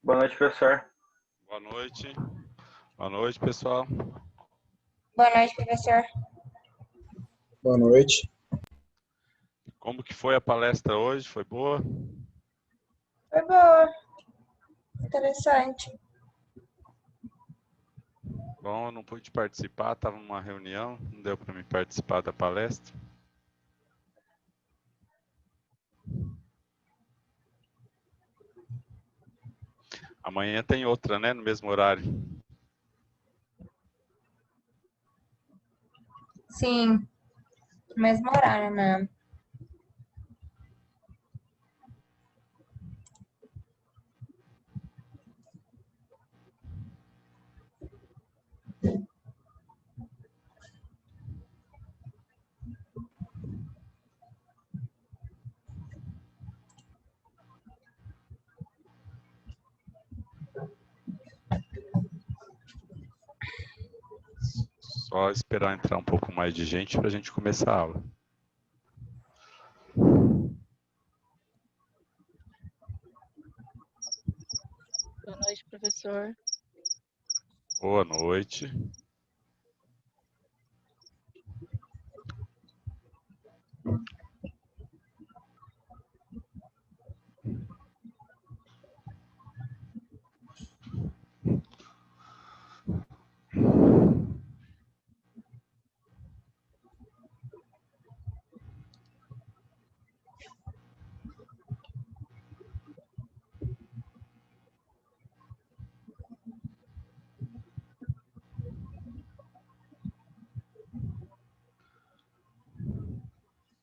Boa noite, professor. Boa noite. Boa noite, pessoal. Boa noite, professor. Boa noite. Como que foi a palestra hoje? Foi boa? Foi boa. Interessante. Bom, eu não pude participar, estava numa reunião, não deu para me participar da palestra. Amanhã tem outra, né? No mesmo horário. Sim, mesmo horário, né? Só esperar entrar um pouco mais de gente para a gente começar a aula. Boa noite, professor. Boa noite.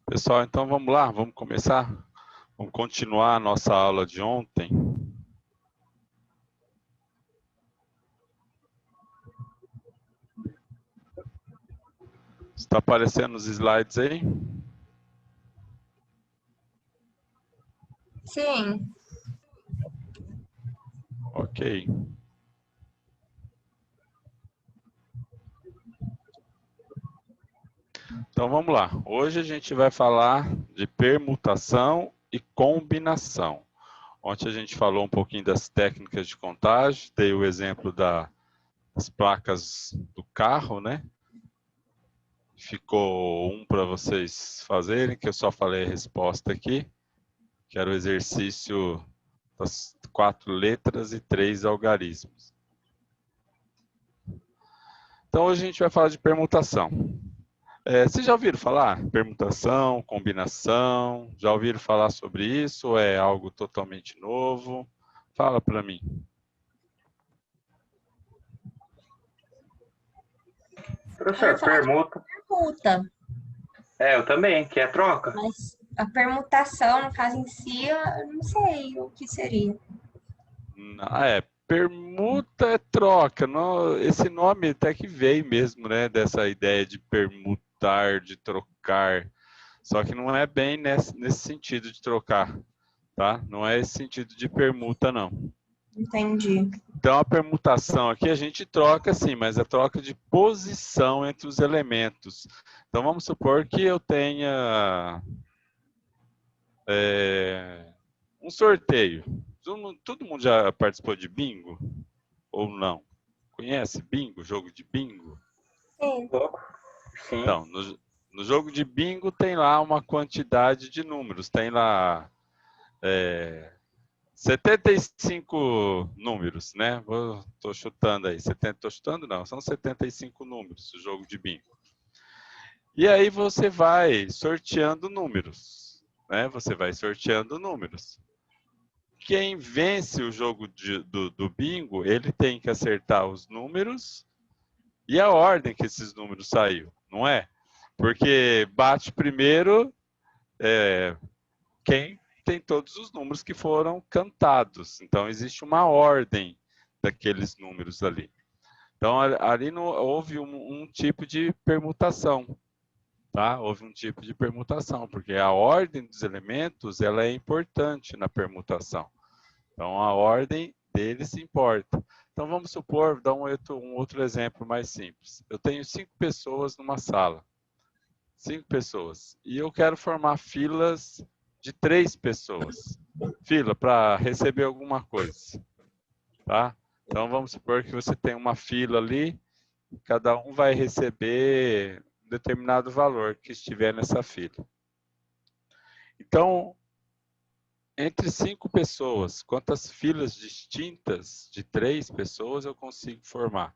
Pessoal, então vamos lá, vamos começar? Vamos continuar a nossa aula de ontem. Está aparecendo os slides aí? Sim. Ok. Então vamos lá. Hoje a gente vai falar de permutação e combinação. Ontem a gente falou um pouquinho das técnicas de contagem, dei o exemplo das placas do carro, né? Ficou um para vocês fazerem, que eu só falei a resposta aqui, que era o exercício das 4 letras e 3 algarismos. Então hoje a gente vai falar de permutação. Vocês já ouviram falar? Permutação, combinação, já ouviram falar sobre isso ou é algo totalmente novo? Fala para mim. Professor, permuta. Permuta. Eu também, que é troca. Mas a permutação, no caso em si, eu não sei o que seria. Permuta é troca. Não, esse nome até que veio mesmo, né? Dessa ideia de permutar, de trocar. Só que não é bem nesse sentido de trocar, tá? Não é esse sentido de permuta, não. Entendi. Então, a permutação aqui a gente troca sim, mas é troca de posição entre os elementos. Então, vamos supor que eu tenha um sorteio. Todo mundo já participou de bingo? Ou não? Conhece bingo, jogo de bingo? Sim. Sim. Então, no jogo de bingo tem lá uma quantidade de números. Tem lá 75 números, né? Estou chutando aí. Estou chutando não, são 75 números o jogo de bingo. E aí você vai sorteando números, né? Você vai sorteando números. Quem vence o jogo do bingo, ele tem que acertar os números e a ordem que esses números saiu, não é? Porque bate primeiro quem tem todos os números que foram cantados. Então, existe uma ordem daqueles números ali. Então, ali não, houve um tipo de permutação. Tá? Houve um tipo de permutação, porque a ordem dos elementos ela é importante na permutação. Então, a ordem deles importa. Então, vamos supor, dar um outro exemplo mais simples. Eu tenho 5 pessoas numa sala. 5 pessoas. E eu quero formar filas de 3 pessoas. Fila para receber alguma coisa. tá? Então, vamos supor que você tem uma fila ali, cada um vai receber um determinado valor que estiver nessa fila. Então, entre 5 pessoas, quantas filas distintas de 3 pessoas eu consigo formar?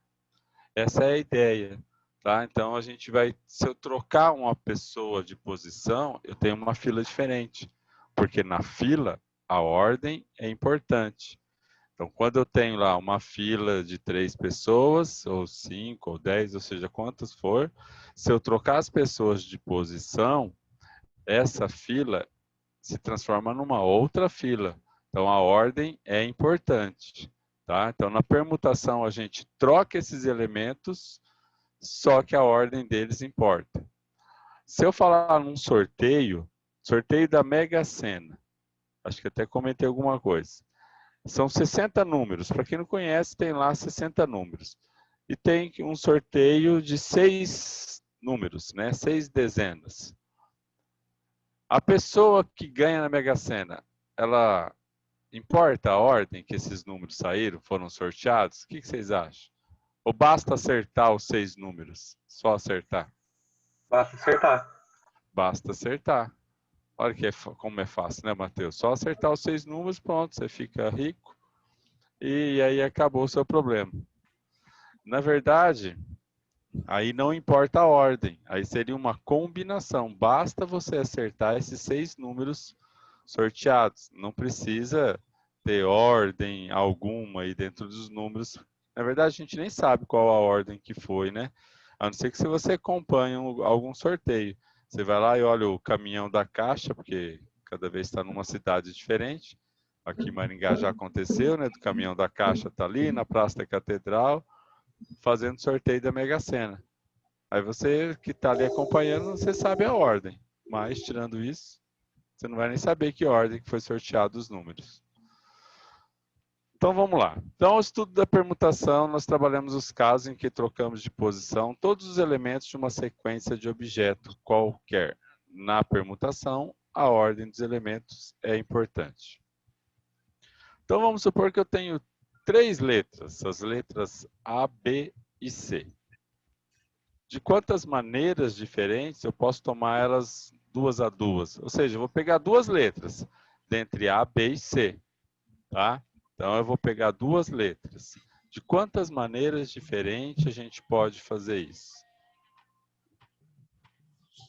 Essa é a ideia, tá? Então, a gente vai, se eu trocar uma pessoa de posição, eu tenho uma fila diferente, porque na fila, a ordem é importante. Então, quando eu tenho lá uma fila de 3 pessoas, ou 5, ou 10, ou seja, quantas for, se eu trocar as pessoas de posição, essa fila se transforma numa outra fila. Então, a ordem é importante, tá? Então, na permutação, a gente troca esses elementos, só que a ordem deles importa. Se eu falar num sorteio, sorteio da Mega Sena, acho que até comentei alguma coisa. São 60 números. Para quem não conhece, tem lá 60 números. E tem um sorteio de 6 números, né? 6 dezenas. A pessoa que ganha na Mega Sena, ela importa a ordem que esses números saíram, foram sorteados? O que vocês acham? Ou basta acertar os 6 números? Só acertar? Basta acertar. Basta acertar. Olha como é fácil, né, Matheus? Só acertar os 6 números, pronto, você fica rico. E aí acabou o seu problema. Na verdade, aí não importa a ordem, aí seria uma combinação. Basta você acertar esses 6 números sorteados. Não precisa ter ordem alguma aí dentro dos números. Na verdade, a gente nem sabe qual a ordem que foi, né? A não ser que se você acompanha algum sorteio. Você vai lá e olha o caminhão da caixa, porque cada vez está numa cidade diferente. Aqui em Maringá já aconteceu, né? Do caminhão da caixa tá ali na Praça da Catedral, fazendo sorteio da Mega Sena. Aí você que está ali acompanhando, você sabe a ordem. Mas, tirando isso, você não vai nem saber que ordem que foi sorteado os números. Então, vamos lá. Então, o estudo da permutação, nós trabalhamos os casos em que trocamos de posição todos os elementos de uma sequência de objeto qualquer. Na permutação, a ordem dos elementos é importante. Então, vamos supor que eu tenho 3 letras, as letras A, B e C. De quantas maneiras diferentes eu posso tomar elas 2 a 2? Ou seja, eu vou pegar 2 letras, dentre A, B e C, tá? Então, eu vou pegar 2 letras. De quantas maneiras diferentes a gente pode fazer isso?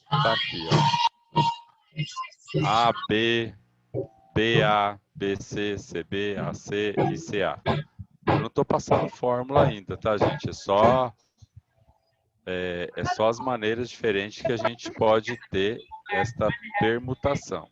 Tá aqui, ó. A, B, BA, BC, CB, AC e CA. Eu não estou passando fórmula ainda, tá, gente? É só as maneiras diferentes que a gente pode ter esta permutação.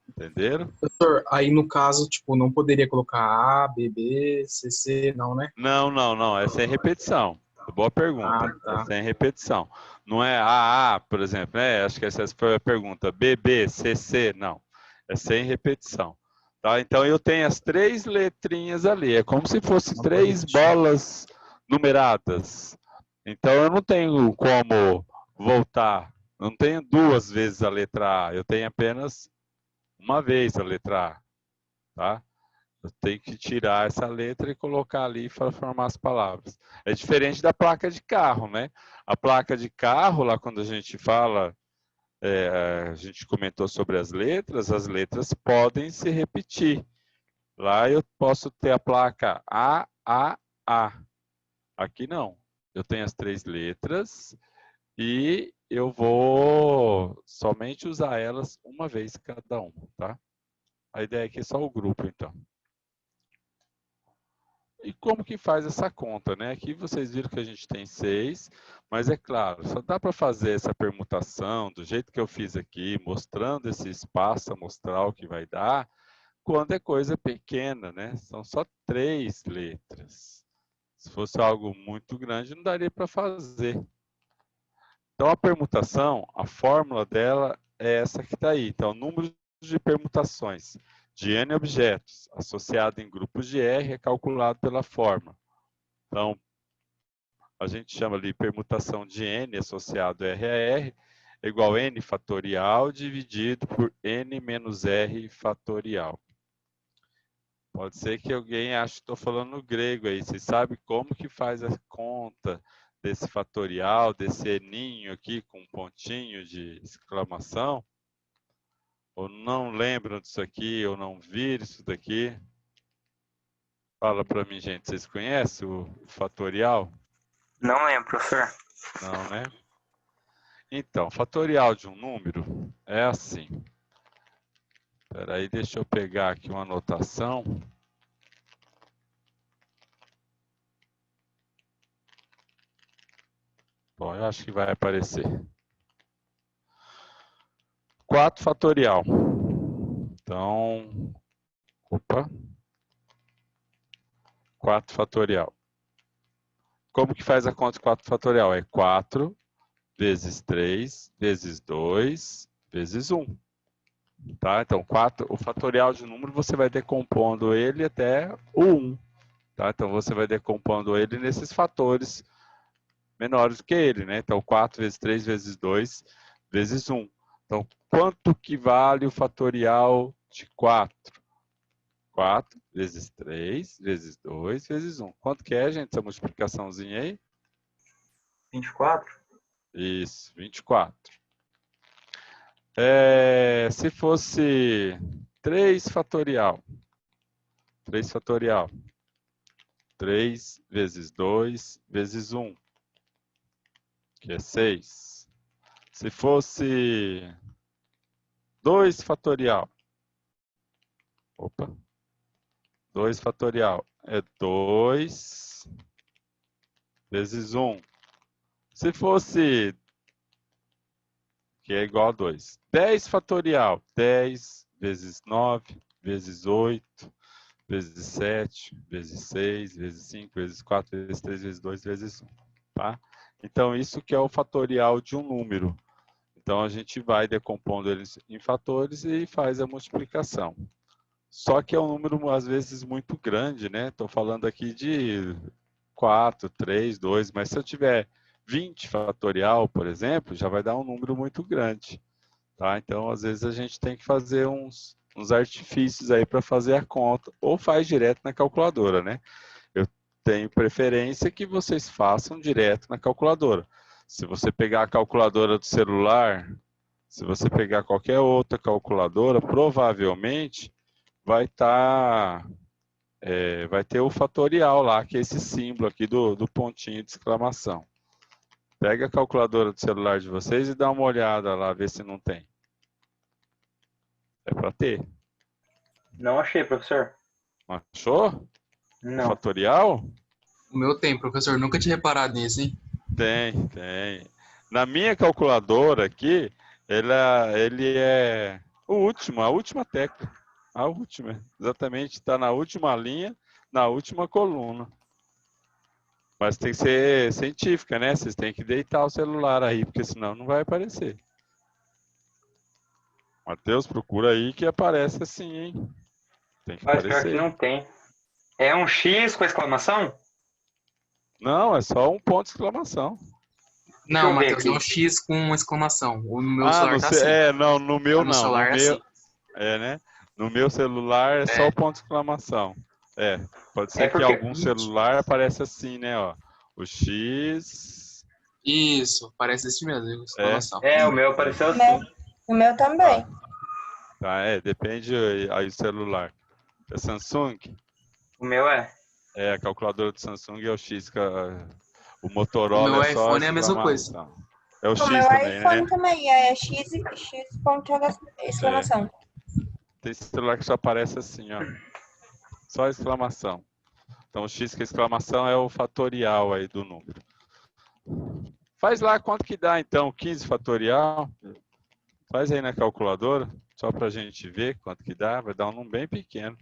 Entenderam? Professor, aí no caso, tipo, não poderia colocar A, B, B, C, C, não, né? Não, não, não. Essa é repetição. Boa pergunta. Ah, tá. Essa é repetição. Não é AA, por exemplo, né? Acho que essa foi a pergunta. BB, CC, não. É sem repetição. Tá? Então, eu tenho as 3 letrinhas ali. É como se fossem 3 bolas numeradas. Então, eu não tenho como voltar. Não tenho 2 vezes a letra A. Eu tenho apenas uma vez a letra A. Tá? Eu tenho que tirar essa letra e colocar ali para formar as palavras. É diferente da placa de carro, né? A placa de carro, lá quando a gente fala, a gente comentou sobre as letras podem se repetir. Lá eu posso ter a placa A, A, A. Aqui não. Eu tenho as 3 letras e eu vou somente usar elas uma vez cada uma, tá? A ideia aqui é só o grupo, então. E como que faz essa conta, né? Aqui vocês viram que a gente tem 6, mas é claro, só dá para fazer essa permutação do jeito que eu fiz aqui, mostrando esse espaço amostral que vai dar, quando é coisa pequena, né? São só 3 letras. Se fosse algo muito grande, não daria para fazer. Então, a permutação, a fórmula dela é essa que está aí. Então, número de permutações de N objetos associado em grupos de R é calculado pela fórmula. Então, a gente chama ali permutação de N associado R a R, é igual a n fatorial dividido por n menos r fatorial. Pode ser que alguém ache que estou falando grego aí. Vocês sabem como que faz a conta desse fatorial, desse eninho aqui com um pontinho de exclamação? Ou não lembram disso aqui, ou não viram isso daqui? Fala para mim, gente. Vocês conhecem o fatorial? Não lembro, professor. Não, né? Então, fatorial de um número é assim. Espera aí, deixa eu pegar aqui uma anotação. Bom, eu acho que vai aparecer. 4 fatorial. Então, opa. 4 fatorial. Como que faz a conta de 4 fatorial? É 4 vezes 3 vezes 2 vezes 1. Tá? Então, o fatorial de um número, você vai decompondo ele até o 1. Tá? Então, você vai decompondo ele nesses fatores menores do que ele, né? Então, 4 vezes 3 vezes 2 vezes 1. Então, quanto que vale o fatorial de 4? 4 vezes 3 vezes 2 vezes 1. Quanto que é, gente, essa multiplicaçãozinha aí? 24? Isso, 24. Se fosse 3 fatorial. 3 fatorial. 3 vezes 2 vezes 1. Que é 6. Se fosse 2 fatorial. Opa. 2 fatorial é 2 vezes 1. Se fosse, que é igual a 2. 10 fatorial, 10 vezes 9, vezes 8, vezes 7, vezes 6, vezes 5, vezes 4, vezes 3, vezes 2, vezes 1. Tá? Então, isso que é o fatorial de um número. Então, a gente vai decompondo eles em fatores e faz a multiplicação. Só que é um número, às vezes, muito grande, né? Estou falando aqui de 4, 3, 2, mas se eu tiver 20 fatorial, por exemplo, já vai dar um número muito grande. Tá? Então, às vezes, a gente tem que fazer uns artifícios aí para fazer a conta, ou faz direto na calculadora, né? Eu tenho preferência que vocês façam direto na calculadora. Se você pegar a calculadora do celular, se você pegar qualquer outra calculadora, provavelmente vai ter o fatorial lá, que é esse símbolo aqui do pontinho de exclamação. Pega a calculadora do celular de vocês e dá uma olhada lá, ver se não tem. É para ter. Não achei, professor. Achou? Não. Fatorial? O meu tem, professor. Nunca tinha reparado nisso, hein? Tem. Na minha calculadora aqui, ele é a última tecla. A última, exatamente, está na última linha, na última coluna. Mas tem que ser científica, né? Vocês têm que deitar o celular aí, porque senão não vai aparecer. Matheus, procura aí que aparece assim, hein? Tem que Mas pior que aparecer. não tem. É um X com exclamação? Não, é só um ponto de exclamação. Não, eu ver Matheus, é um aqui. X com uma exclamação. O meu celular tá assim. Não, no meu No não. celular No é meu, assim. né? No meu celular é só o ponto de exclamação. Pode ser que porque- algum celular apareça assim, né? Ó, o X. Isso, parece desse mesmo, exclamação. o meu apareceu O assim. meu, o meu também. Tá, depende aí do celular. É Samsung? O meu é. A calculadora do Samsung é o X. O O Motorola meu é só iPhone é a mesma coisa. exclamação. É o O X meu também, iPhone né? também é X, ponto exclamação. Tem celular que só aparece assim, ó. Só exclamação. Então, o X com exclamação é o fatorial aí do número. Faz lá quanto que dá, então, 15 fatorial. Faz aí na calculadora, só para a gente ver quanto que dá. Vai dar um número bem pequeno.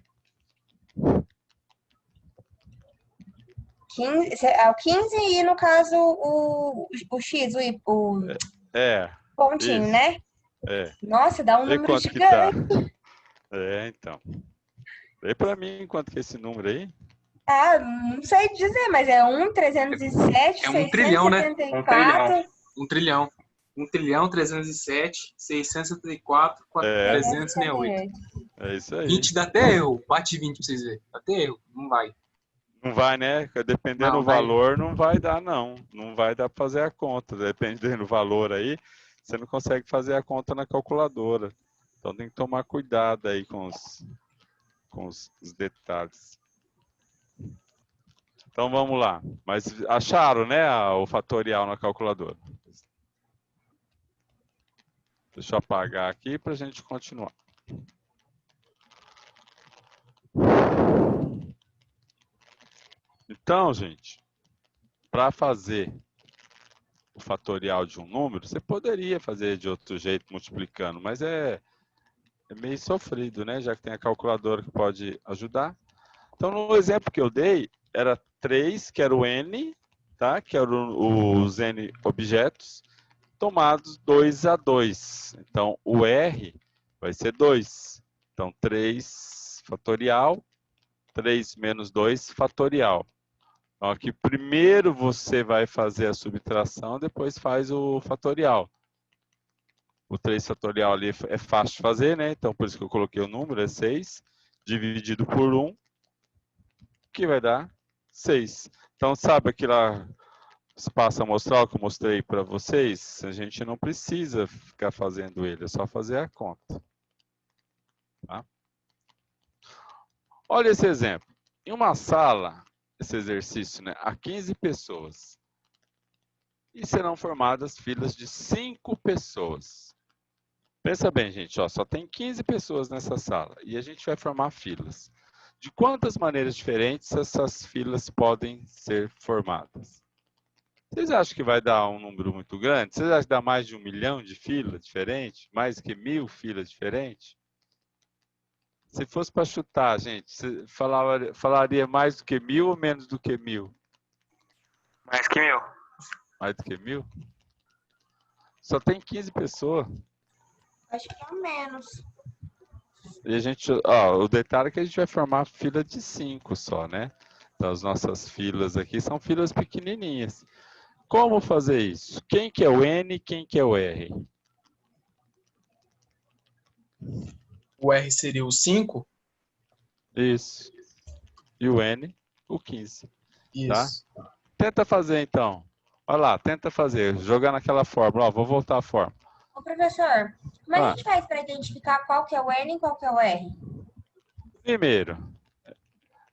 15, é o 15 e, no caso, o X, o pontinho, isso. né? Nossa, dá um Vê número quanto que dá. gigante. Então. Vê para mim quanto que é esse número aí. Ah, não sei dizer, mas é 1.307, É 1 trilhão, né? 674. 1 trilhão. 1.307.674.368. É isso aí. 20 dá até erro. Bate 20 pra vocês verem. Dá até erro. Não vai. Não vai, né? Dependendo Não, do valor, não vai dar, não. Não vai dar para fazer a conta. Dependendo do valor aí, você não consegue fazer a conta na calculadora. Então tem que tomar cuidado aí com os detalhes. Então vamos lá. Mas acharam, né, o fatorial na calculadora? Deixa eu apagar aqui para a gente continuar. Então, gente, para fazer o fatorial de um número, você poderia fazer de outro jeito, multiplicando, mas é meio sofrido, né? Já que tem a calculadora que pode ajudar. Então, no exemplo que eu dei, era 3, que era o n, tá? Que eram os n objetos, tomados 2 a 2. Então, o r vai ser 2. Então, 3 fatorial, 3 menos 2 fatorial. Então, aqui primeiro você vai fazer a subtração, depois faz o fatorial. O 3 fatorial ali é fácil de fazer, né? Então, por isso que eu coloquei o número, é 6, dividido por 1, que vai dar 6. Então, sabe aquela espaço amostral que eu mostrei para vocês? A gente não precisa ficar fazendo ele, é só fazer a conta. Tá? Olha esse exemplo. Em uma sala, esse exercício, né, há 15 pessoas. E serão formadas filas de 5 pessoas. Pensa bem, gente, ó, só tem 15 pessoas nessa sala e a gente vai formar filas. De quantas maneiras diferentes essas filas podem ser formadas? Vocês acham que vai dar um número muito grande? Vocês acham que dá mais de 1 milhão de filas diferentes? Mais que 1000 filas diferentes? Se fosse para chutar, gente, você falaria mais do que 1000 ou menos do que 1000? Mais que 1000. Mais do que 1000? Só tem 15 pessoas. Acho que é menos. E a gente, ó, o detalhe é que a gente vai formar fila de 5 só, né? Então as nossas filas aqui são filas pequenininhas. Como fazer isso? Quem que é o N e quem que é o R? O R seria o 5? Isso. E o N, o 15. Isso. Tá? Tenta fazer então. Olha lá, tenta fazer. Jogar naquela fórmula. Ó, vou voltar à fórmula. Ô, professor, como é que a gente faz para identificar qual que é o N e qual que é o R? Primeiro,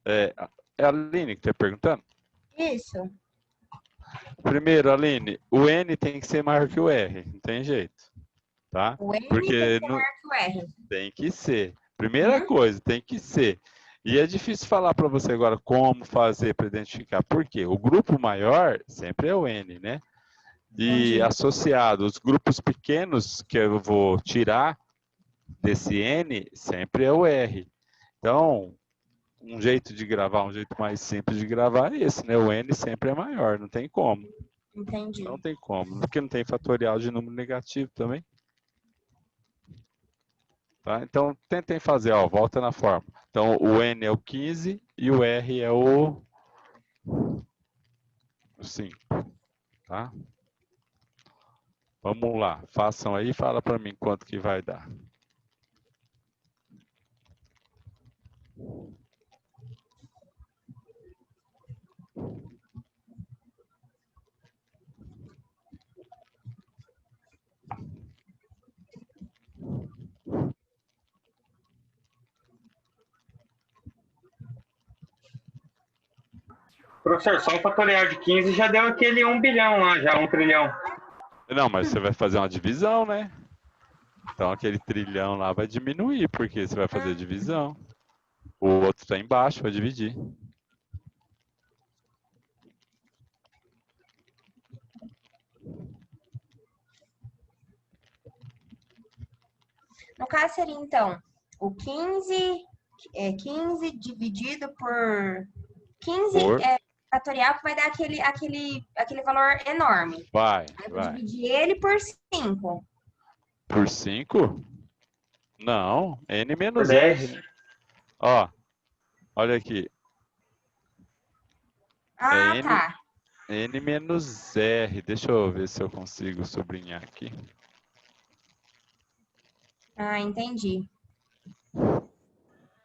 é a Aline que está perguntando? Isso. Primeiro, Aline, o N tem que ser maior que o R. Não tem jeito. Tá? O N Porque tem que ser maior que o R. Tem que ser. Primeira coisa, tem que ser. E é difícil falar para você agora como fazer para identificar. Por quê? O grupo maior sempre é o N, né? E associado, os grupos pequenos que eu vou tirar desse N sempre é o R. Então, um jeito de gravar, um jeito mais simples de gravar é esse, né? O N sempre é maior, não tem como. Entendi. Não tem como. Porque não tem fatorial de número negativo também. Tá? Então, tentem fazer, ó, volta na forma. Então, o N é o 15 e o R é o 5. Tá? Vamos lá, façam aí e fala para mim quanto que vai dar. Professor, só o fatorial de 15 já deu aquele 1 bilhão lá, já 1 trilhão. Não, mas você vai fazer uma divisão, né? Então aquele trilhão lá vai diminuir, porque você vai fazer divisão. O outro está embaixo, vai dividir. No caso seria, então, o 15 dividido por 15 fatorial, que vai dar aquele valor enorme. Vai, Aí eu vou dividir ele por 5. Por 5? Não, N menos Por 10. R. Ó, olha aqui. Ah, tá. N menos R. Deixa eu ver se eu consigo sublinhar aqui. Ah, entendi.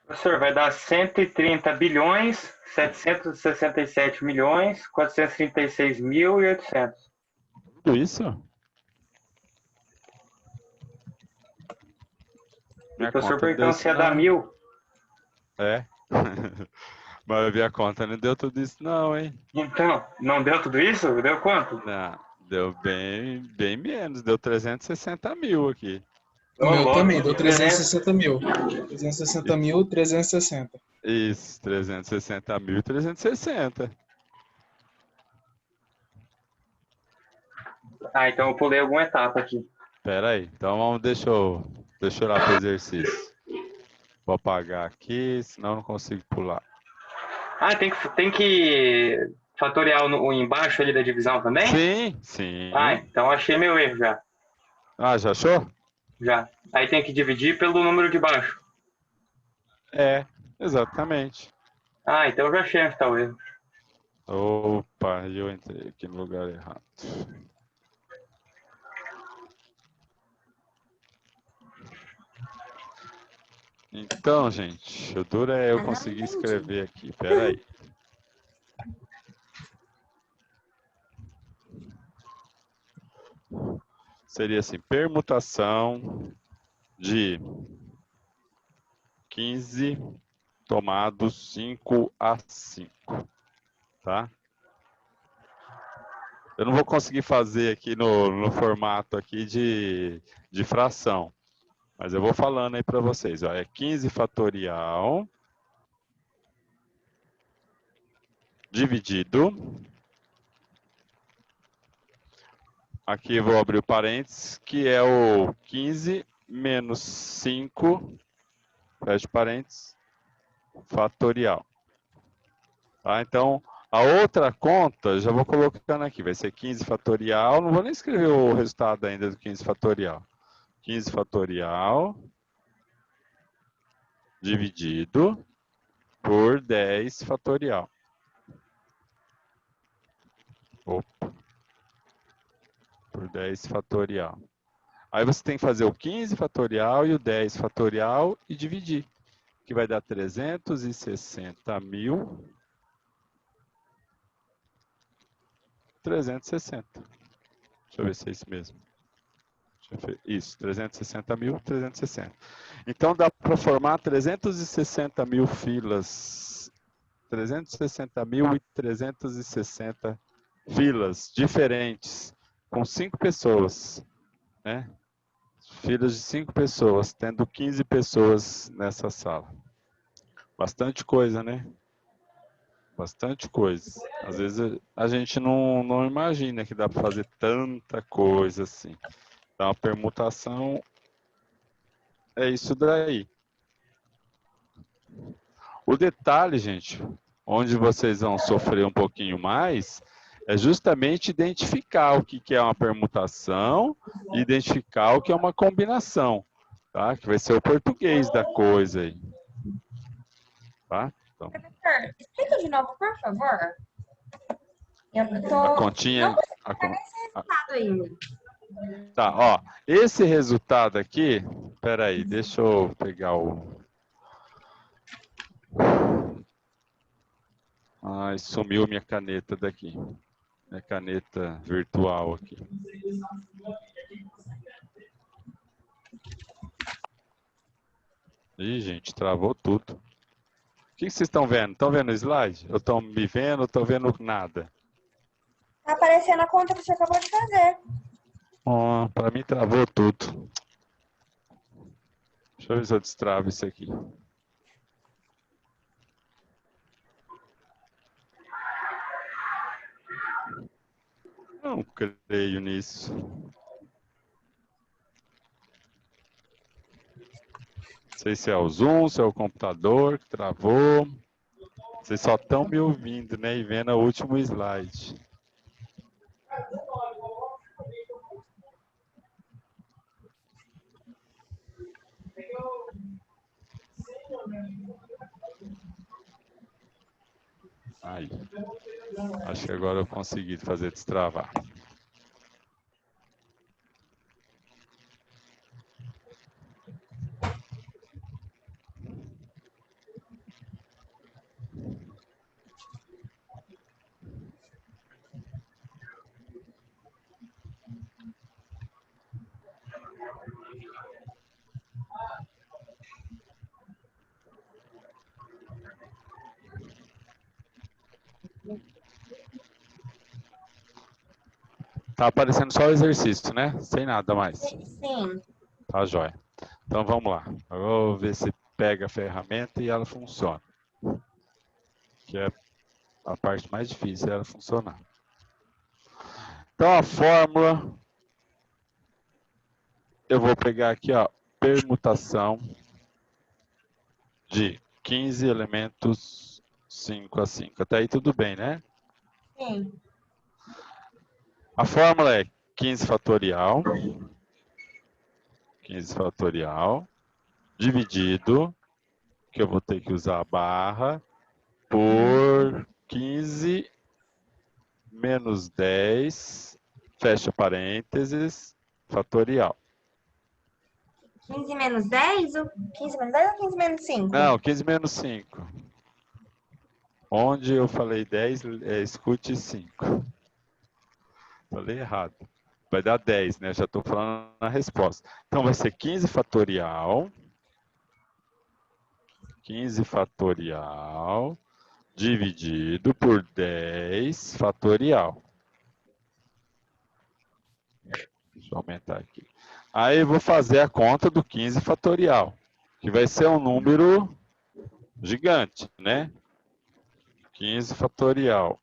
Professor, vai dar 130 bilhões, 767 milhões, 436 mil e 800. Tudo isso? O Minha professor conta não deu perguntou isso se ia dar não. 1000. É. Mas a minha conta não deu tudo isso não, hein? Então, não deu tudo isso? Deu quanto? Não, deu bem menos. Deu 360 mil aqui. O Ô, meu louco, também, deu 300. 360 mil. 360 mil, 360. Isso, 360 mil e 360. Ah, então eu pulei alguma etapa aqui. Pera aí, então deixa eu ir lá pro exercício. Vou apagar aqui, senão eu não consigo pular. Ah, tem que fatoriar o embaixo ali da divisão também? Sim, sim. Ah, então achei meu erro já. Ah, já achou? Já. Aí tem que dividir pelo número de baixo. É, exatamente. Ah, então eu já achei onde está o erro. Opa, eu entrei aqui no lugar errado. Então, gente, o duro é eu Ah, não conseguir entendi. escrever aqui. Pera aí. Seria assim, permutação de 15 tomados 5 a 5, tá? Eu não vou conseguir fazer aqui no formato aqui de fração, mas eu vou falando aí para vocês. Ó, é 15 fatorial dividido. Aqui eu vou abrir o parênteses, que é o 15 menos 5, fecha parênteses, fatorial. Tá? Então, a outra conta, já vou colocando aqui, vai ser 15 fatorial, não vou nem escrever o resultado ainda do 15 fatorial. 15 fatorial dividido por 10 fatorial. Opa. Por 10 fatorial. Aí você tem que fazer o 15 fatorial e o 10 fatorial e dividir, que vai dar 360 mil. 360. Deixa eu ver se é isso mesmo. Isso, 360 mil, 360. Então dá para formar 360 mil filas. 360 mil e 360 filas diferentes, com 5 pessoas, né? Filas de 5 pessoas, tendo 15 pessoas nessa sala. Bastante coisa, né? Bastante coisa. Às vezes a gente não imagina que dá para fazer tanta coisa assim. Então a permutação é isso daí. O detalhe, gente, onde vocês vão sofrer um pouquinho mais, é justamente identificar o que é uma permutação e identificar o que é uma combinação, tá? Que vai ser o português da coisa aí. Tá? Então, Professor, explica de novo, por favor. Eu a tô... continha... Não consegui pegar esse resultado ainda. Tá, ó, esse resultado aqui, peraí, deixa eu pegar o... Ai, sumiu minha caneta daqui. Minha caneta virtual aqui. Ih, gente, travou tudo. O que vocês estão vendo? Estão vendo o slide? Ou estão me vendo ou estão vendo nada? Tá aparecendo a conta que você acabou de fazer. Oh, para mim travou tudo. Deixa eu ver se eu destravo isso aqui. Não creio nisso. Não sei se é o Zoom, se é o computador que travou. Vocês só estão me ouvindo, né? E vendo o último slide. Aí. Acho que agora eu consegui fazer destravar. Tá aparecendo só o exercício, né? Sem nada mais. Sim. Tá, joia. Então vamos lá. Eu vou ver se pega a ferramenta e ela funciona. Que é a parte mais difícil, é ela funcionar. Então a fórmula, eu vou pegar aqui, ó, permutação de 15 elementos 5 a 5. Até aí tudo bem, né? Sim. A fórmula é 15 fatorial, dividido, que eu vou ter que usar a barra, por 15 menos 10, fecha parênteses, fatorial. 15 menos 10? 15 menos 10 ou 15 menos 5? Não, 15 menos 5. Onde eu falei 10, escute 5. Falei errado. Vai dar 10, né? Já estou falando na resposta. Então vai ser 15 fatorial. 15 fatorial dividido por 10 fatorial. Deixa eu aumentar aqui. Aí eu vou fazer a conta do 15 fatorial, que vai ser um número gigante, né? 15 fatorial.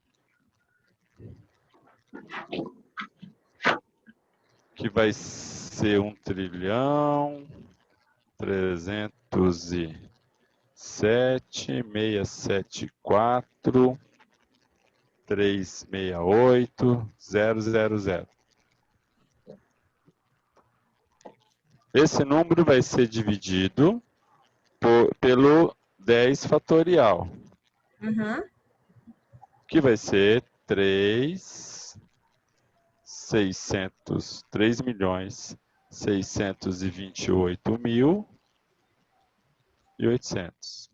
Que vai ser 1.307.674.368.000. Esse número vai ser dividido pelo 10 fatorial. Uhum. Que vai ser 3.628.800.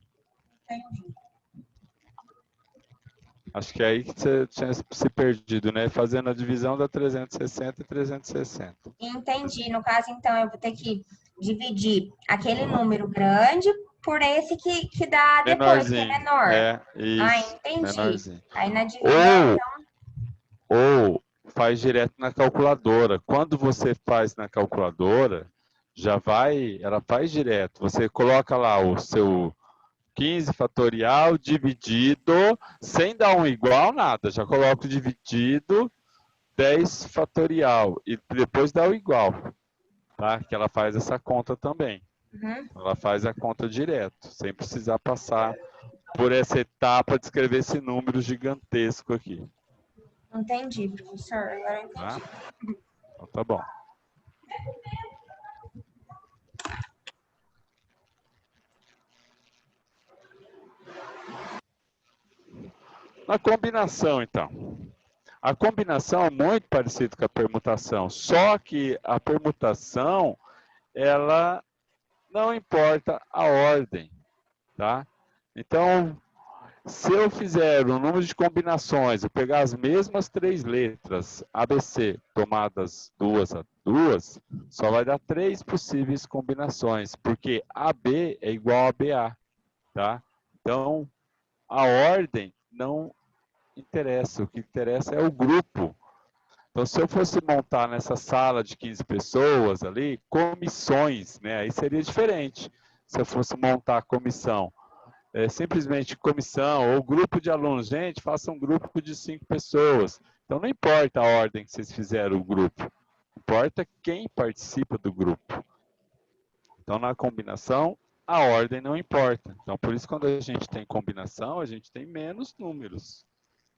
Acho que é aí que você tinha se perdido, né? Fazendo a divisão da 360 e 360. Entendi. No caso, então, eu vou ter que dividir aquele número grande por esse que dá depois, que é Menorzinho. menor. É, isso. Entendi. Menorzinho. Aí na divisão, então... Ou faz direto na calculadora. Quando você faz na calculadora, ela faz direto. Você coloca lá o seu 15 fatorial dividido, sem dar um igual, nada. Já coloca o dividido 10 fatorial e depois dá o igual, tá? Que ela faz essa conta também. Uhum. Ela faz a conta direto, sem precisar passar por essa etapa de escrever esse número gigantesco aqui. Entendi, professor. Agora eu entendi. Tá? Então tá bom. Na combinação, então. A combinação é muito parecida com a permutação, só que a permutação, ela não importa a ordem, tá? Então, se eu fizer um número de combinações, eu pegar as mesmas 3 letras ABC, tomadas 2 a 2, só vai dar 3 possíveis combinações, porque AB é igual a BA, tá? Então, a ordem não interessa, o que interessa é o grupo. Então, se eu fosse montar nessa sala de 15 pessoas ali, comissões, né? Aí seria diferente. Se eu fosse montar a comissão. Simplesmente comissão ou grupo de alunos. Gente, faça um grupo de 5 pessoas. Então, não importa a ordem que vocês fizeram o grupo. Importa quem participa do grupo. Então, na combinação, a ordem não importa. Então, por isso, quando a gente tem combinação, a gente tem menos números.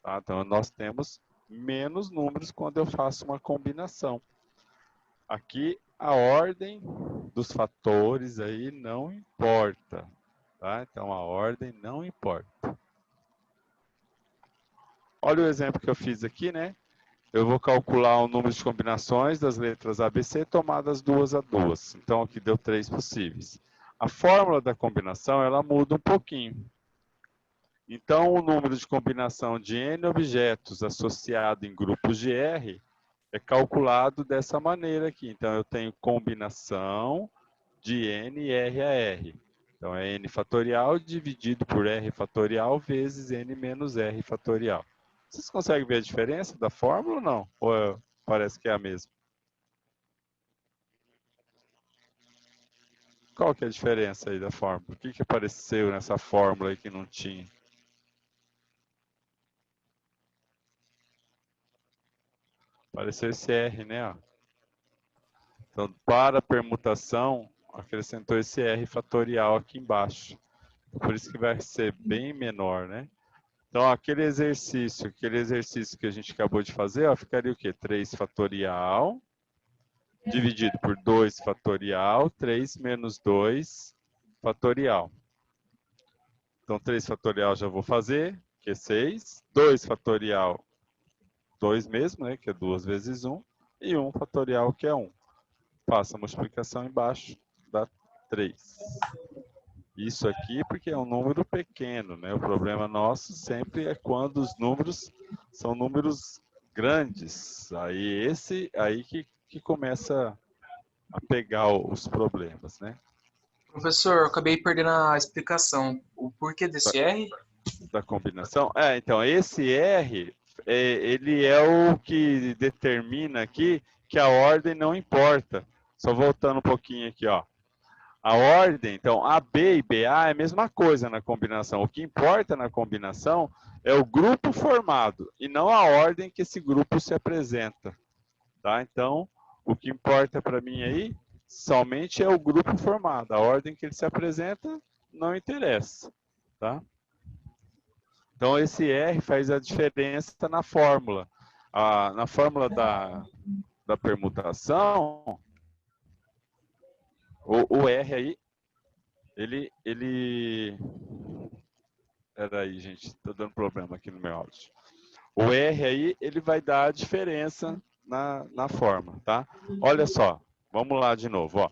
Tá? Então, nós temos menos números quando eu faço uma combinação. Aqui, a ordem dos fatores aí não importa. Tá? Então, a ordem não importa. Olha o exemplo que eu fiz aqui, né? Eu vou calcular o número de combinações das letras ABC tomadas duas a duas. Então, aqui deu 3 possíveis. A fórmula da combinação, ela muda um pouquinho. Então, o número de combinação de N objetos associado em grupos de R é calculado dessa maneira aqui. Então, eu tenho combinação de N R a R. Então, é N fatorial dividido por R fatorial vezes N menos R fatorial. Vocês conseguem ver a diferença da fórmula ou não? Parece que é a mesma? Qual que é a diferença aí da fórmula? O que apareceu nessa fórmula aí que não tinha? Apareceu esse R, né? Ó. Então, para a permutação, acrescentou esse R fatorial aqui embaixo. Por isso que vai ser bem menor, né? Então, aquele exercício que a gente acabou de fazer, ó, ficaria o quê? 3 fatorial dividido por 2 fatorial, 3 menos 2 fatorial. Então, 3 fatorial já vou fazer, que é 6. 2 fatorial, 2 mesmo, né, que é 2 vezes 1. E 1 fatorial, que é 1. Faço a multiplicação embaixo, dá 3. Isso aqui porque é um número pequeno, né? O problema nosso sempre é quando os números são números grandes. Aí que começa a pegar os problemas, né? Professor, eu acabei perdendo a explicação. O porquê desse R? Da combinação. Então, esse R, ele é o que determina aqui que a ordem não importa. Só voltando um pouquinho aqui, ó. A ordem, então, AB e BA é a mesma coisa na combinação. O que importa na combinação é o grupo formado e não a ordem que esse grupo se apresenta. Tá? Então, o que importa para mim aí somente é o grupo formado. A ordem que ele se apresenta não interessa. Tá? Então, esse R faz a diferença na fórmula. Na fórmula da permutação, o R aí, ele... Peraí, gente, estou dando problema aqui no meu áudio. O R aí, ele vai dar a diferença na forma, tá? Olha só, vamos lá de novo, ó.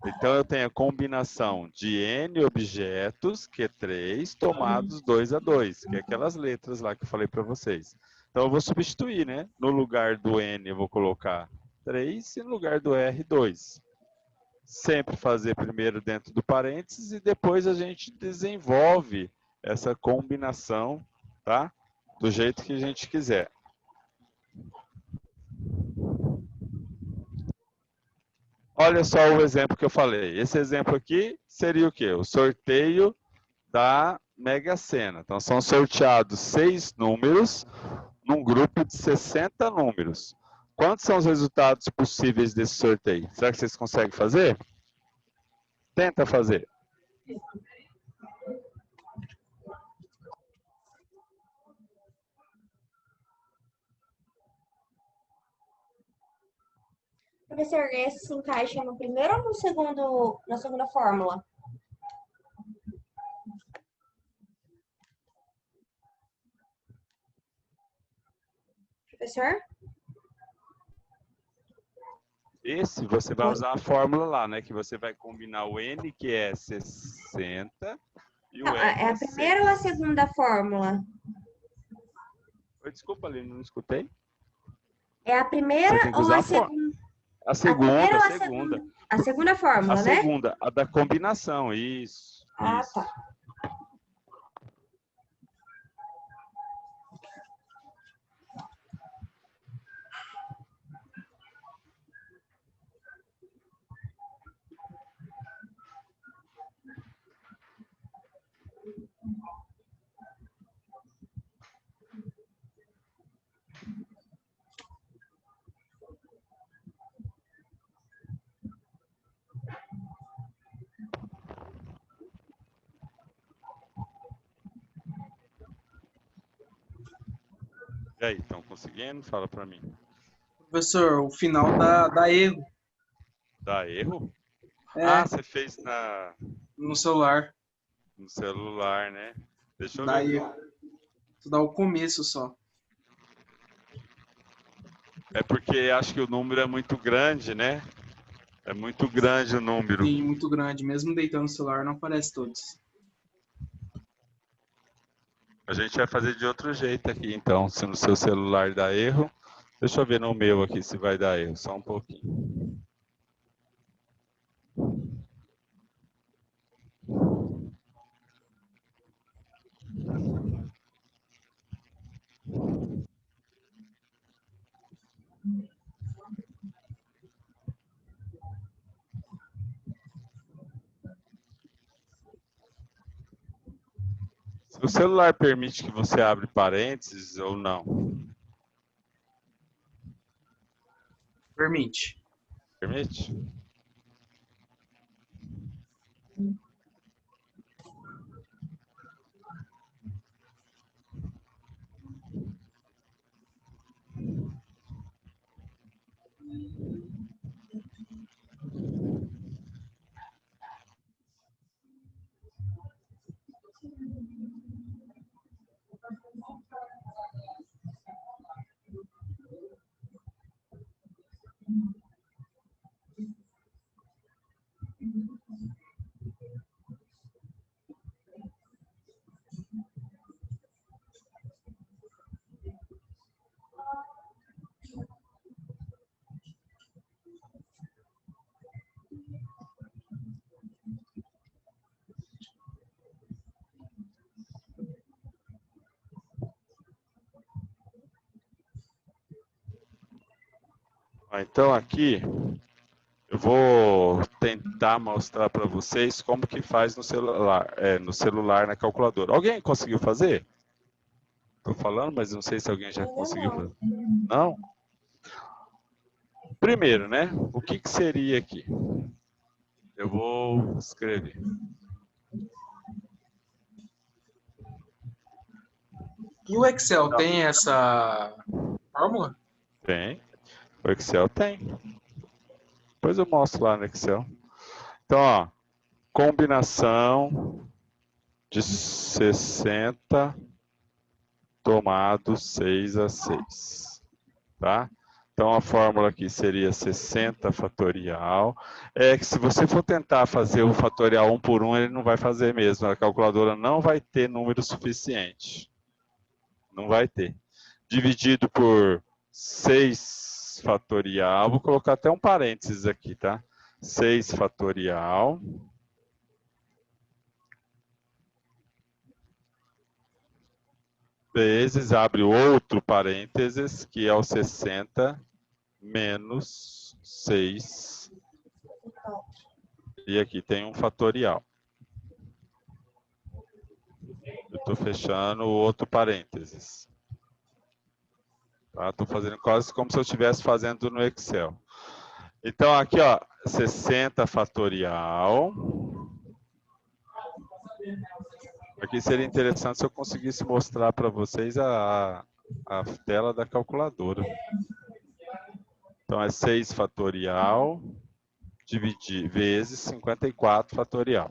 Então, eu tenho a combinação de N objetos, que é 3, tomados 2 a 2, que é aquelas letras lá que eu falei para vocês. Então, eu vou substituir, né? No lugar do N, eu vou colocar 3 e no lugar do R, 2. Sempre fazer primeiro dentro do parênteses e depois a gente desenvolve essa combinação, tá? Do jeito que a gente quiser. Olha só o exemplo que eu falei. Esse exemplo aqui seria o quê? O sorteio da Mega Sena. Então, são sorteados 6 números num grupo de 60 números. Quantos são os resultados possíveis desse sorteio? Será que vocês conseguem fazer? Tenta fazer. Professor, esse se encaixa no primeiro ou no segundo, na segunda fórmula? Professor? Esse você vai usar a fórmula lá, né? Que você vai combinar o N, que é 60, e o Não, R é a primeira ou a segunda fórmula? Desculpa, Aline, não escutei. É a primeira Você tem que ou usar a segunda? a segunda, primeira ou a a segunda. A segunda fórmula, A né? segunda, a da combinação, isso. Ah, isso. tá. E aí, estão conseguindo? Fala para mim. Professor, o final dá erro. Dá erro? É, Você fez no celular. no celular, né? Deixa eu Dá ver. erro. Estudar o começo só. É porque acho que o número é muito grande, né? É muito grande o número. Sim, muito grande. Mesmo deitando o celular, não aparece todos. A gente vai fazer de outro jeito aqui, então. Se no seu celular dá erro, deixa eu ver no meu aqui se vai dar erro, só um pouquinho. Se o celular permite que você abra parênteses ou não? Permite. Permite? Então aqui eu vou tentar mostrar para vocês como que faz no celular, na calculadora. Alguém conseguiu fazer? Estou falando, mas não sei se alguém já conseguiu fazer. Não? Primeiro, né? O que seria aqui? Eu vou escrever. E o Excel tem essa fórmula? Tem. O Excel tem. Depois eu mostro lá no Excel. Então, ó, combinação de 60 tomado 6 a 6. Tá? Então, a fórmula aqui seria 60 fatorial. É que se você for tentar fazer o fatorial 1 por 1, ele não vai fazer mesmo. A calculadora não vai ter número suficiente. Não vai ter. Dividido por 6 fatorial. Vou colocar até um parênteses aqui, tá? 6 fatorial. Vezes, abre outro parênteses, que é o 60 menos 6. E aqui tem um fatorial. Eu estou fechando o outro parênteses. Tá? Estou fazendo quase como se eu estivesse fazendo no Excel. Então, aqui, ó, 60 fatorial. Aqui seria interessante se eu conseguisse mostrar para vocês a tela da calculadora. Então, é 6 fatorial dividir vezes 54 fatorial.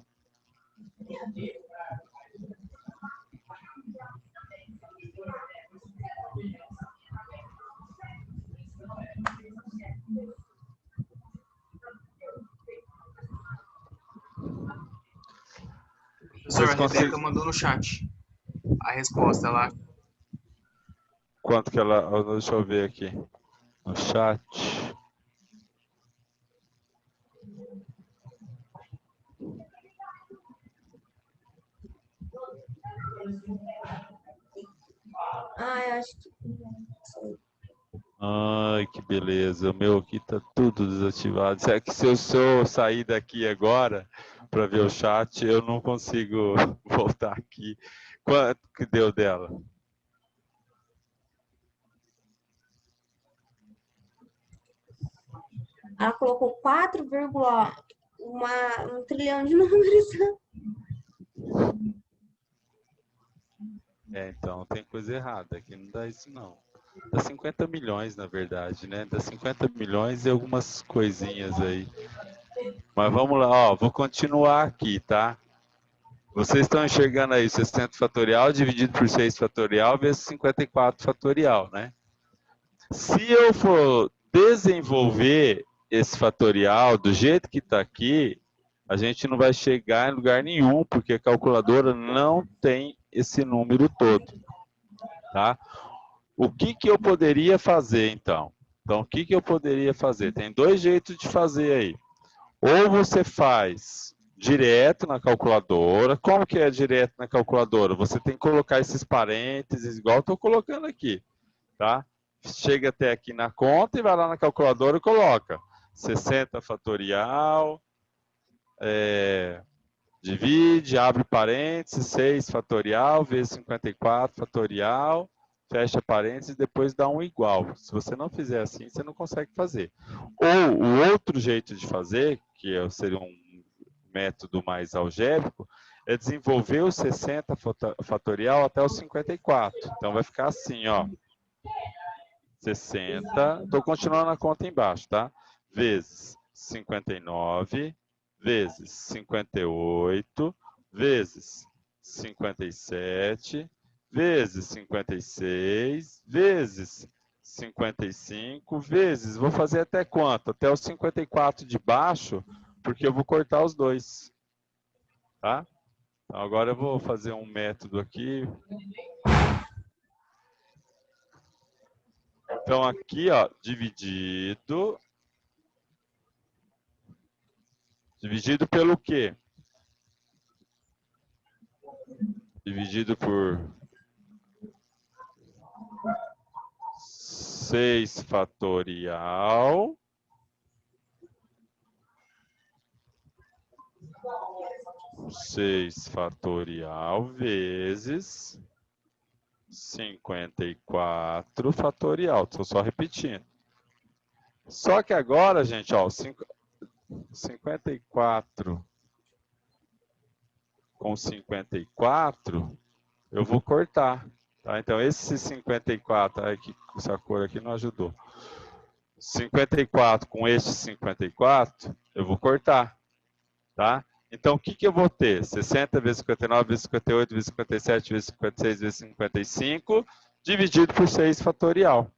Professor, a Rebeca mandou no chat a resposta lá. Quanto que ela... Deixa eu ver aqui no chat. Eu acho que... Ai, que beleza. O meu aqui tá tudo desativado. Será que se eu sair daqui agora para ver o chat, eu não consigo voltar aqui? Quanto que deu dela? Ela colocou 1 trilhão de números. Então tem coisa errada aqui, não dá isso não. Dá 50 milhões, na verdade, né? Dá 50 milhões e algumas coisinhas aí. Mas vamos lá, ó, vou continuar aqui, tá? Vocês estão enxergando aí 60 fatorial dividido por 6 fatorial vezes 54 fatorial, né? Se eu for desenvolver esse fatorial do jeito que está aqui, a gente não vai chegar em lugar nenhum, porque a calculadora não tem esse número todo, tá? O que que eu poderia fazer, então? Então, o que que eu poderia fazer? Tem dois jeitos de fazer aí. Ou você faz direto na calculadora. Como que é direto na calculadora? Você tem que colocar esses parênteses, igual eu estou colocando aqui, tá? Chega até aqui na conta e vai lá na calculadora e coloca 60 fatorial, divide, abre parênteses, 6 fatorial vezes 54 fatorial, fecha parênteses e depois dá um igual. Se você não fizer assim, você não consegue fazer. Ou o outro jeito de fazer, que seria um método mais algébrico, é desenvolver o 60 fatorial até o 54. Então vai ficar assim, ó. 60, estou continuando a conta embaixo, tá? Vezes 59, vezes 58, vezes 57, vezes 56, vezes 55, vezes, vou fazer até quanto? Até o 54 de baixo, porque eu vou cortar os dois, tá? Então, agora eu vou fazer um método aqui. Então, aqui, ó, dividido pelo quê? Dividido por 6 fatorial vezes 54 fatorial. Estou só repetindo. Só que agora, gente, ó, 54 com 54, eu vou cortar. Tá? Então, esse 54, que essa cor aqui não ajudou. 54 com este 54, eu vou cortar. Tá? Então, o que que eu vou ter? 60 vezes 59, vezes 58, vezes 57, vezes 56, vezes 55, dividido por 6 fatorial.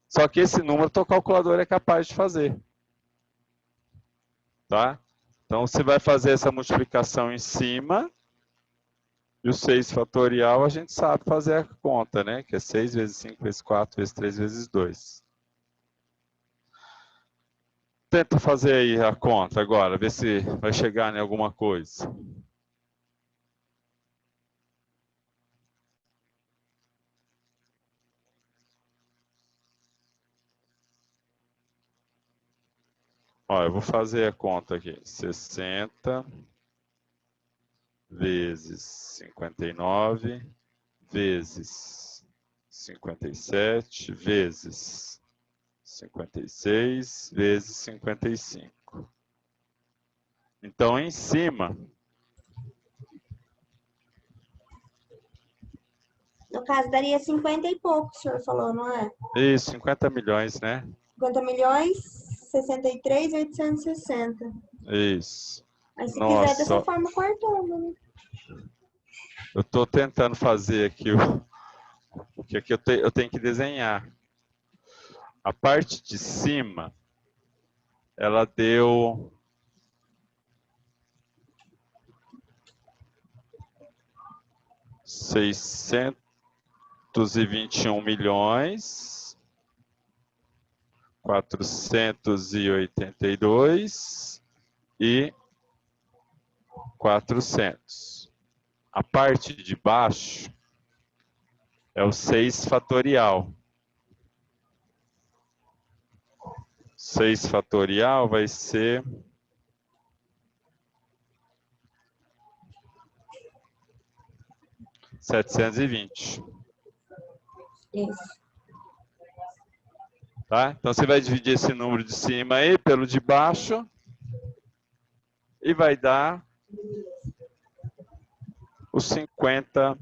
Só que esse número a tua calculadora é capaz de fazer. Tá? Então, você vai fazer essa multiplicação em cima, e o 6 fatorial a gente sabe fazer a conta, né? Que é 6 vezes 5 vezes 4 vezes 3 vezes 2. Tenta fazer aí a conta agora, ver se vai chegar em alguma coisa. Ó, eu vou fazer a conta aqui. 60 vezes 59 vezes 57 vezes 56 vezes 55. Então, em cima... No caso, daria 50 e pouco, o senhor falou, não é? Isso, 50 milhões, né? 50 milhões, 63.860. Isso. Mas se Nossa, quiser dessa forma, cortando, né? eu estou tentando fazer aqui o que aqui eu tenho que desenhar. A parte de cima, ela deu 621 milhões 482 e 400. A parte de baixo é o 6 fatorial. 6 fatorial vai ser 720. Isso. Tá? Então você vai dividir esse número de cima aí pelo de baixo e vai dar os 50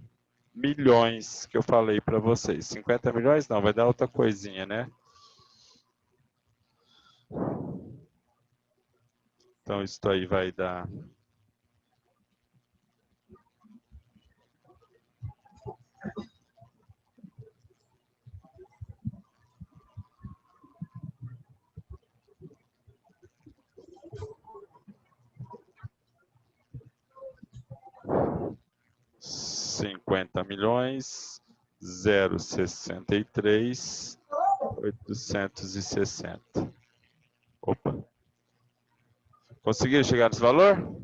milhões que eu falei para vocês. 50 milhões não, vai dar outra coisinha, né? Então isso aí vai dar 50 milhões, 0,63, 860. Opa. Conseguiram chegar nesse valor?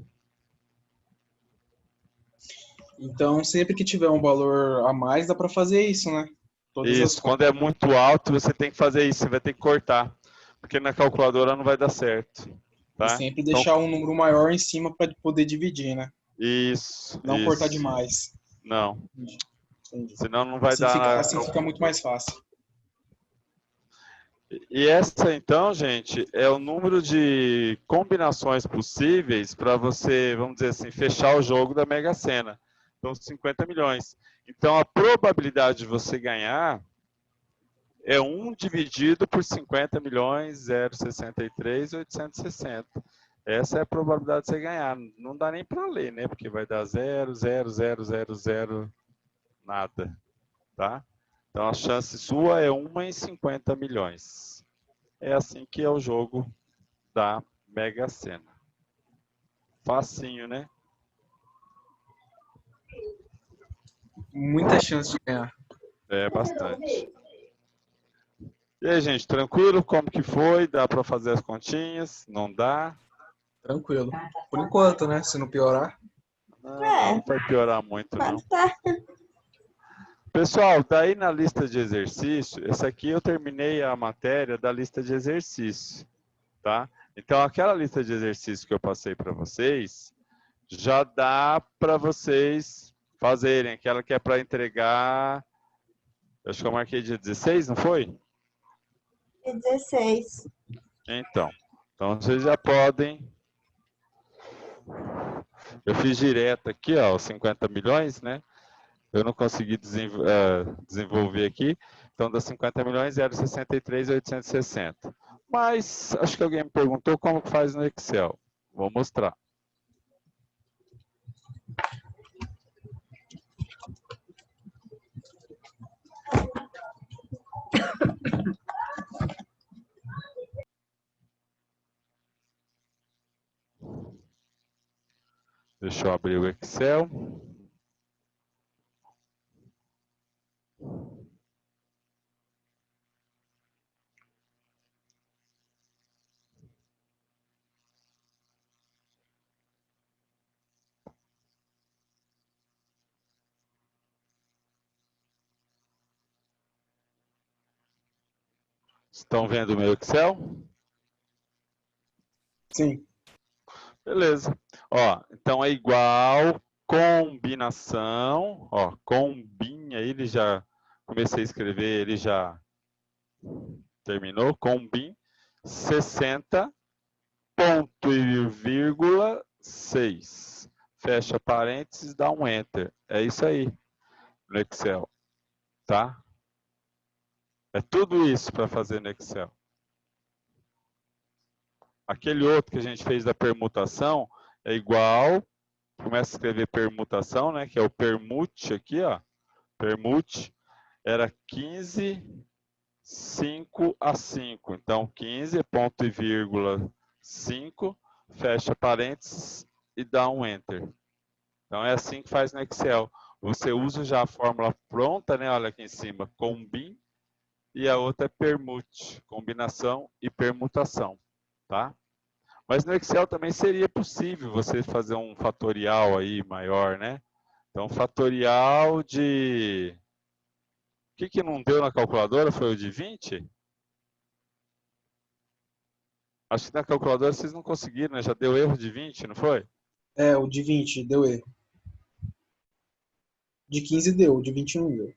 Então, sempre que tiver um valor a mais, dá para fazer isso, né? Todas as Isso, quando é muito alto, você tem que fazer isso, você vai ter que cortar. Porque na calculadora não vai dar certo. E Tá? sempre deixar um número maior em cima para poder dividir, né? Isso. Não cortar demais. Não. Entendi. Senão não vai dar. Assim fica muito mais fácil. E essa, então, gente, é o número de combinações possíveis para você, vamos dizer assim, fechar o jogo da Mega Sena. Então, 50 milhões. Então, a probabilidade de você ganhar é 1 dividido por 50 milhões, 0,63, 860. Essa é a probabilidade de você ganhar. Não dá nem para ler, né? Porque vai dar 0, 0, 0, 0, 0, nada. Tá? Então, a chance sua é 1 em 50 milhões. É assim que é o jogo da Mega Sena. Facinho, né? Muita chance de ganhar. É, bastante. E aí, gente, tranquilo? Como que foi? Dá para fazer as continhas? Não dá? Tranquilo. Por enquanto, né? Se não piorar. Não vai piorar muito, não. Tá. Pessoal, daí na lista de exercício, esse aqui eu terminei a matéria da lista de exercício, tá? Então, aquela lista de exercício que eu passei para vocês, já dá para vocês fazerem. Aquela que é para entregar, acho que eu marquei dia 16, não foi? 16. Então vocês já podem. Eu fiz direto aqui, ó, os 50 milhões, né? Eu não consegui desenvolver aqui. Então, das 50 milhões, 0,63 e 860. Mas, acho que alguém me perguntou como que faz no Excel. Vou mostrar. Deixa eu abrir o Excel. Estão vendo o meu Excel? Sim. Beleza. Ó, então é igual combinação. Ó, combinha, ele já comecei a escrever, ele já terminou. Combin 60 ponto e vírgula 6. Fecha parênteses, dá um Enter. É isso aí no Excel, tá? É tudo isso para fazer no Excel. Aquele outro que a gente fez da permutação é igual, começa a escrever permutação, né? Que é o permute aqui, ó. Permute era 15, 5 a 5. Então, 15 ponto e vírgula 5, fecha parênteses e dá um Enter. Então, é assim que faz no Excel. Você usa já a fórmula pronta, né? Olha aqui em cima, combin, e a outra é permute, combinação e permutação, tá? Mas no Excel também seria possível você fazer um fatorial aí maior, né? Então, fatorial de... O que não deu na calculadora foi o de 20? Acho que na calculadora vocês não conseguiram, né? Já deu erro de 20, não foi? É, o de 20 deu erro. De 15 deu, o de 20 não deu.